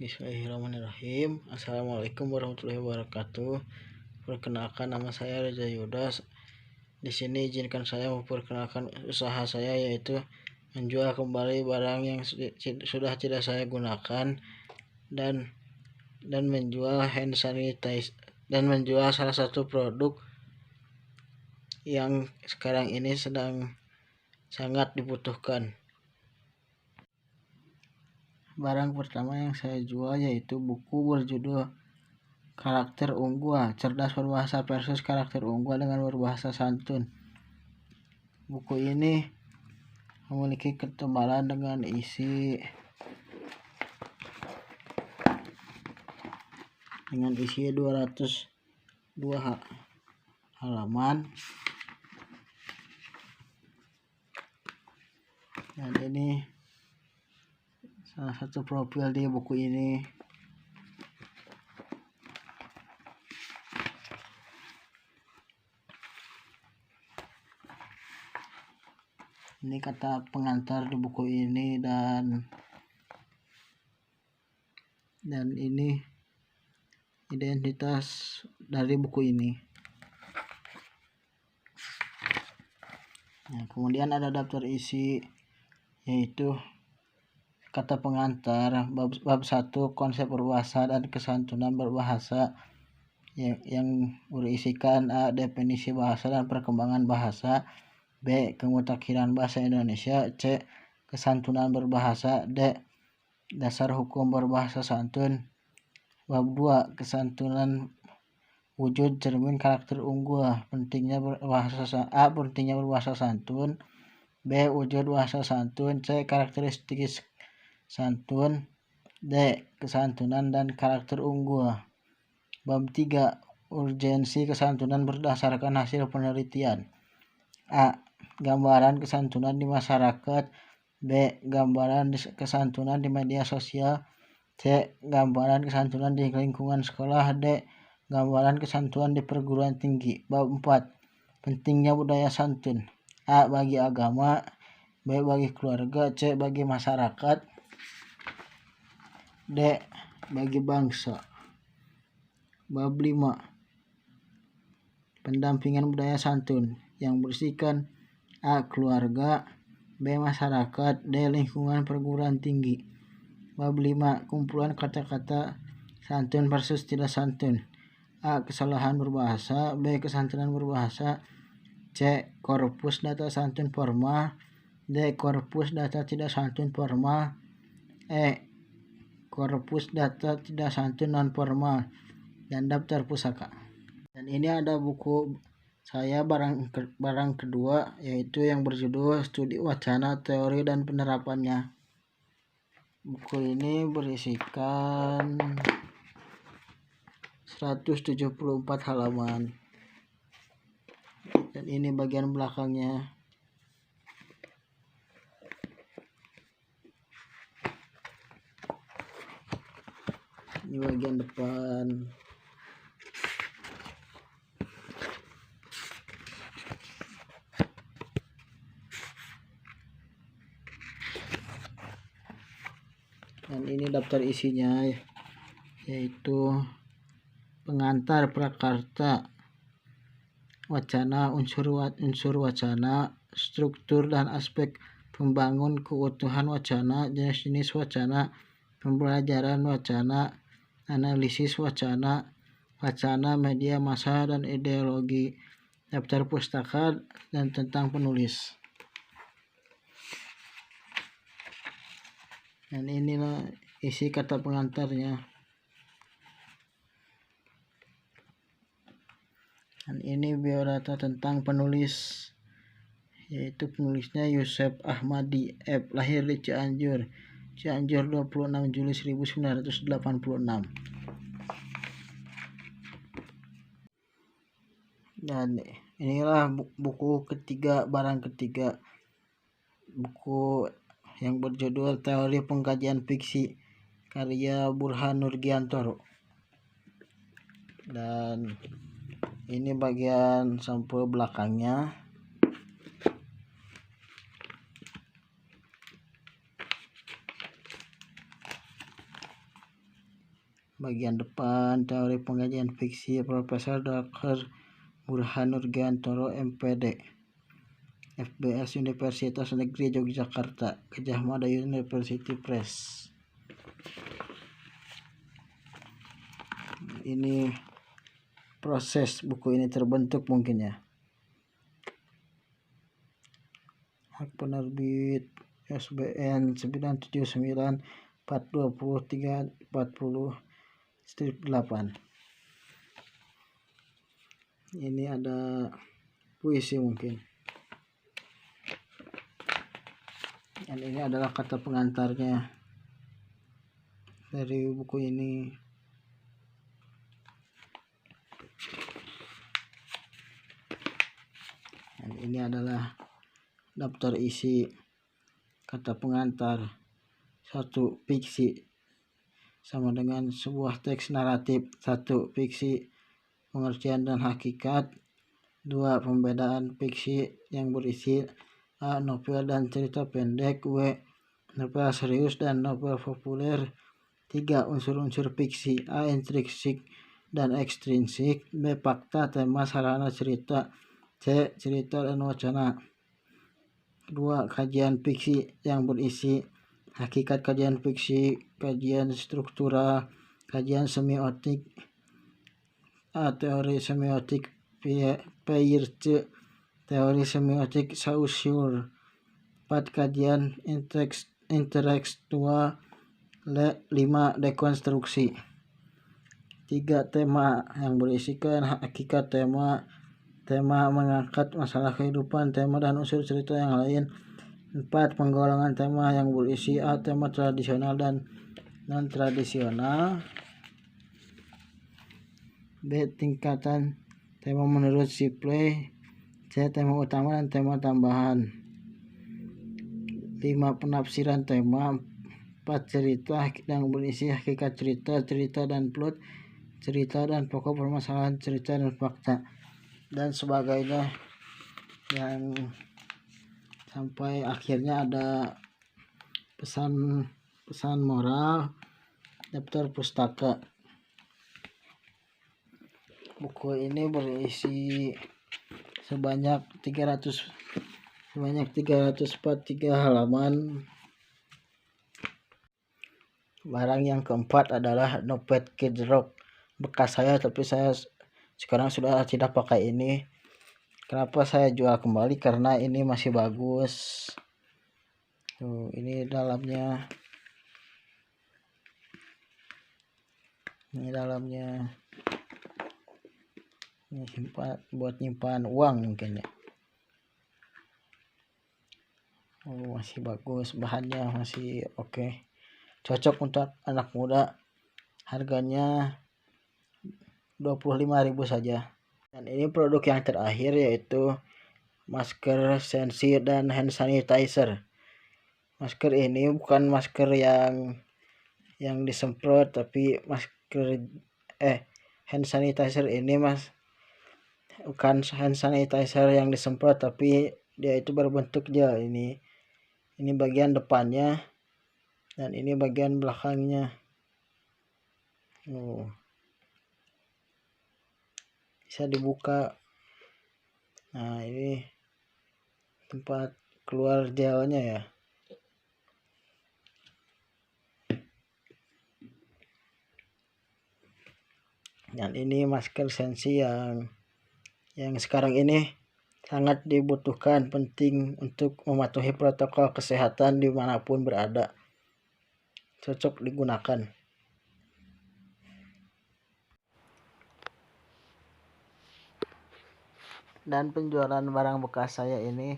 Bismillahirrahmanirrahim. Assalamualaikum warahmatullahi wabarakatuh. Perkenalkan, nama saya Reza Yudas. Di sini izinkan saya memperkenalkan usaha saya, yaitu menjual kembali barang yang sudah tidak saya gunakan dan menjual hand sanitizer dan menjual salah satu produk yang sekarang ini sedang sangat dibutuhkan. Barang pertama yang saya jual yaitu buku berjudul Karakter Unggul, Cerdas Berbahasa versus Karakter Unggul dengan Berbahasa Santun. Buku ini memiliki ketebalan dengan isi 202 halaman. Dan ini salah satu profil di buku ini. Ini kata pengantar di buku ini, dan ini identitas dari buku ini. Nah, kemudian ada daftar isi, yaitu kata pengantar bab 1, konsep berbahasa dan kesantunan berbahasa, yang berisikan A. Definisi bahasa dan perkembangan bahasa, B. Kemutakhiran bahasa Indonesia, C. Kesantunan berbahasa, D. Dasar hukum berbahasa santun. Bab 2, kesantunan wujud cermin karakter unggul, pentingnya berbahasa pentingnya berbahasa santun, B. Wujud bahasa santun, C. Karakteristik santun, D. Kesantunan dan karakter unggul. Bab 3, urgensi kesantunan berdasarkan hasil penelitian. A. Gambaran kesantunan di masyarakat, B. Gambaran kesantunan di media sosial, C. Gambaran kesantunan di lingkungan sekolah, D. Gambaran kesantunan di perguruan tinggi. Bab 4, pentingnya budaya santun. A. Bagi agama, B. Bagi keluarga, C. Bagi masyarakat, D. Bagi bangsa. Bab 5, pendampingan budaya santun, yang berisikan A. Keluarga, B. Masyarakat, D. Lingkungan perguruan tinggi. Bab 5, kumpulan kata-kata santun versus tidak santun. A. Kesalahan berbahasa, B. Kesantunan berbahasa, C. Korpus data santun formal, D. Korpus data tidak santun formal, E. Korpus data tidak santun non formal, dan daftar pusaka. Dan ini ada buku saya barang kedua, yaitu yang berjudul Studi Wacana, Teori dan Penerapannya. Buku ini berisikan 174 halaman. Dan ini bagian belakangnya. Ini bagian depan. Dan ini daftar isinya, yaitu pengantar, prakarta, wacana, unsur wacana, struktur dan aspek pembangun keutuhan wacana, jenis-jenis wacana, pembelajaran wacana, analisis wacana, media massa dan ideologi, daftar pustaka, dan tentang penulis. Dan inilah isi kata pengantarnya. Dan ini biodata tentang penulis, yaitu penulisnya Yusef Ahmadi F. Lahir di Cianjur 26 Juli 1986. Dan inilah buku ketiga, barang ketiga, buku yang berjudul Teori Pengkajian Fiksi, karya Burhan Nurgiantoro. Dan ini bagian sampul belakangnya. Bagian depan teori pengajian fiksi Profesor Dr. Burhan Nurgiantoro MPD, FBS Universitas Negeri Yogyakarta, Gajah Mada University Press. Ini proses buku ini terbentuk mungkin ya. Hak penerbit ISBN 979 423 40-8. Ini ada puisi mungkin. Dan ini adalah kata pengantarnya dari buku ini. Dan ini adalah daftar isi kata pengantar. 1. Fiksi sama dengan sebuah teks naratif. 1. Fiksi, pengertian dan hakikat. 2. Pembedaan fiksi yang berisi A. Novel dan cerita pendek. W. Novel serius dan novel populer. 3. Unsur-unsur fiksi. A. Intrinsik dan ekstrinsik. B. Fakta, tema, sarana cerita. C. Cerita dan wacana. 2. Kajian fiksi yang berisi hakikat kajian fiksi, kajian struktural, kajian semiotik. A. Teori semiotik Peirce, teori semiotik Saussure. 4. Kajian intelektual. 5. Dekonstruksi. 3. Tema yang berisikan hakikat tema mengangkat masalah kehidupan, tema dan unsur cerita yang lain. 4. Penggolongan tema yang berisi A. Tema tradisional dan non-tradisional. B. Tingkatan tema menurut Shipley. C. Tema utama dan tema tambahan. 5. Penafsiran tema. 4. Cerita yang berisi hakikat cerita dan plot cerita dan pokok permasalahan cerita dan fakta dan sebagainya, yang sampai akhirnya ada pesan moral, daftar pustaka. Buku ini berisi sebanyak 343 halaman. Barang yang keempat adalah Notepad Kid Rock, bekas saya, tapi saya sekarang sudah tidak pakai ini. Kenapa saya jual kembali? Karena ini masih bagus. Tuh, ini dalamnya. Ini buat nyimpan uang mungkin ya. Masih bagus, bahannya masih oke. Cocok untuk anak muda. Harganya 25.000 saja. Dan ini produk yang terakhir, yaitu masker sensi dan hand sanitizer. Masker ini bukan masker yang disemprot, tapi hand sanitizer ini bukan hand sanitizer yang disemprot, tapi dia itu berbentuk gel. Ini bagian depannya dan ini bagian belakangnya. Bisa dibuka. Nah, ini tempat keluar gelnya ya. Dan ini masker sensi yang sekarang ini sangat dibutuhkan, penting untuk mematuhi protokol kesehatan dimanapun berada. Cocok digunakan. Dan penjualan barang bekas saya ini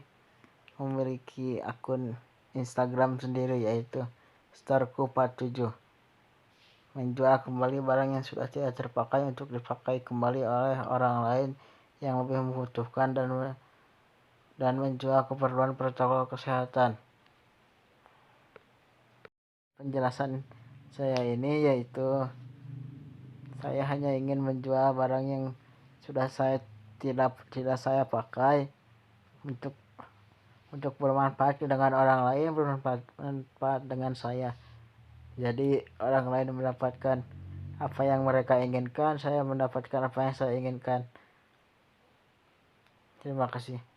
memiliki akun Instagram sendiri, yaitu Storeku47. Menjual kembali barang yang sudah tidak terpakai untuk dipakai kembali oleh orang lain yang lebih membutuhkan, dan menjual keperluan protokol kesehatan. Penjelasan saya ini yaitu saya hanya ingin menjual barang yang sudah tidak saya pakai untuk bermanfaat dengan orang lain, bermanfaat dengan saya. Jadi orang lain mendapatkan apa yang mereka inginkan, saya mendapatkan apa yang saya inginkan. Terima kasih.